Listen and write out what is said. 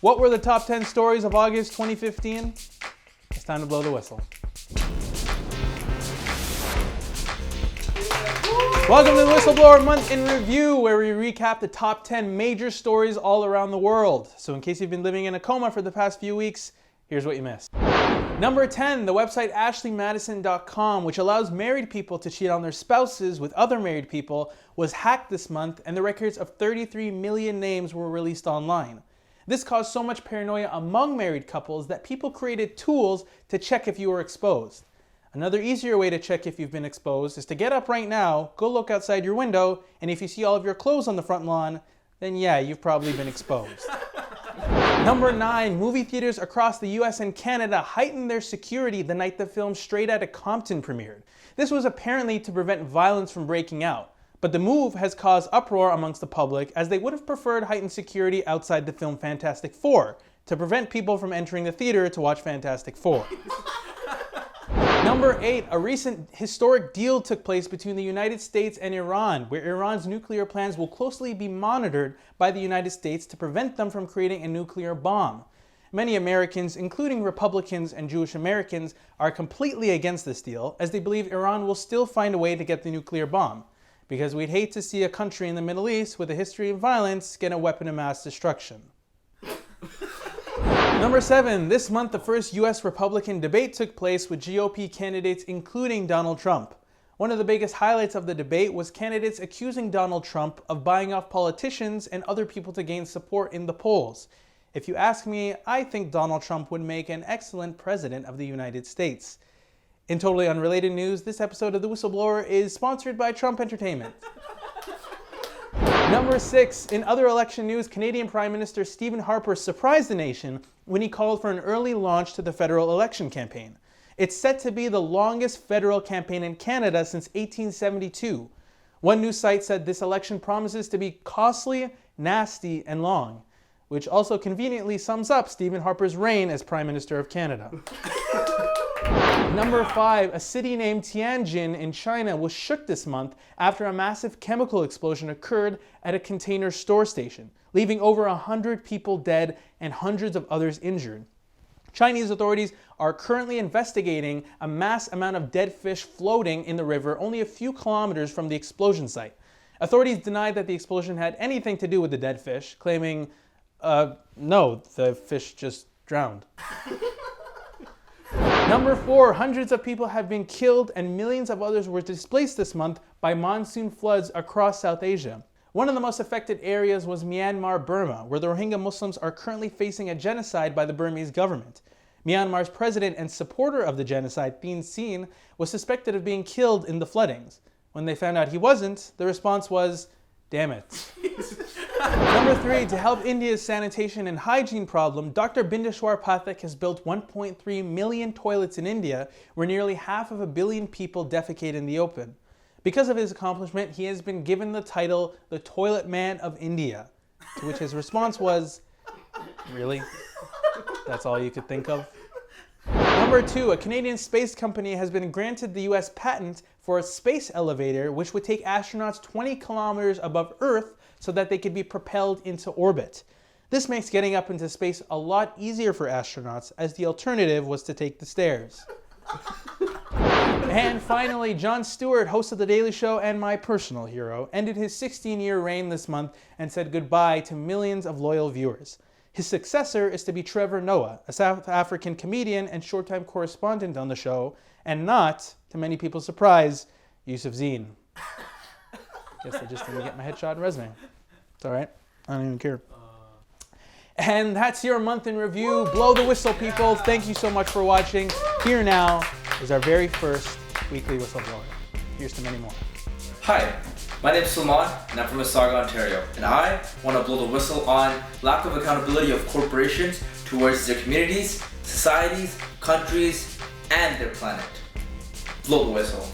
What were the top 10 stories of August 2015? It's time to blow the whistle. Welcome to the Whistleblower Month in Review, where we recap the top 10 major stories all around the world. So in case you've been living in a coma for the past few weeks, here's what you missed. Number 10, the website ashleymadison.com, which allows married people to cheat on their spouses with other married people, was hacked this month, and the records of 33 million names were released online. This caused so much paranoia among married couples that people created tools to check if you were exposed. Another easier way to check if you've been exposed is to get up right now, go look outside your window, and if you see all of your clothes on the front lawn, then yeah, you've probably been exposed. Number 9, movie theaters across the US and Canada heightened their security the night the film Outta Compton premiered. This was apparently to prevent violence from breaking out, but the move has caused uproar amongst the public as they would have preferred heightened security outside the film Fantastic Four to prevent people from entering the theater to watch Fantastic Four. Number 8, a recent historic deal took place between the United States and Iran, where Iran's nuclear plans will closely be monitored by the United States to prevent them from creating a nuclear bomb. Many Americans, including Republicans and Jewish Americans, are completely against this deal, as they believe Iran will still find a way to get the nuclear bomb, because we'd hate to see a country in the Middle East with a history of violence get a weapon of mass destruction. Number 7, this month the first US Republican debate took place with GOP candidates including Donald Trump. One of the biggest highlights of the debate was candidates accusing Donald Trump of buying off politicians and other people to gain support in the polls. If you ask me, I think Donald Trump would make an excellent president of the United States. In totally unrelated news, this episode of The Whistleblower is sponsored by Trump Entertainment. Number 6, in other election news, Canadian Prime Minister Stephen Harper surprised the nation when he called for an early launch to the federal election campaign. It's set to be the longest federal campaign in Canada since 1872. One news site said this election promises to be costly, nasty, and long, which also conveniently sums up Stephen Harper's reign as Prime Minister of Canada. Number 5, a city named Tianjin in China was shook this month after a massive chemical explosion occurred at a container store station, leaving over 100 people dead and hundreds of others injured. Chinese authorities are currently investigating a mass amount of dead fish floating in the river only a few kilometers from the explosion site. Authorities denied that the explosion had anything to do with the dead fish, claiming, no, the fish just drowned. Number 4, hundreds of people have been killed and millions of others were displaced this month by monsoon floods across South Asia. One of the most affected areas was Myanmar, Burma, where the Rohingya Muslims are currently facing a genocide by the Burmese government. Myanmar's president and supporter of the genocide, Thein Sein, was suspected of being killed in the floodings. When they found out he wasn't, the response was, damn it. Number 3, to help India's sanitation and hygiene problem, Dr. Bindeshwar Pathak has built 1.3 million toilets in India, where nearly 500 million people defecate in the open. Because of his accomplishment, he has been given the title the Toilet Man of India, to which his response was, really? That's all you could think of? Number 2, a Canadian space company has been granted the US patent for a space elevator which would take astronauts 20 kilometers above Earth so that they could be propelled into orbit. This makes getting up into space a lot easier for astronauts, as the alternative was to take the stairs. And finally, Jon Stewart, host of The Daily Show and my personal hero, ended his 16-year reign this month and said goodbye to millions of loyal viewers. His successor is to be Trevor Noah, a South African comedian and short-time correspondent on the show, and not, to many people's surprise, Yusuf Zine. Guess I just didn't get my headshot and resume. It's all right. I don't even care. And that's your month in review. Blow the whistle, people. Thank you so much for watching. Here now is our very first weekly whistleblower. Here's to many more. Hi, my name is Salman, and I'm from Mississauga, Ontario, and I want to blow the whistle on lack of accountability of corporations towards their communities, societies, countries, and their planet. Blow the whistle.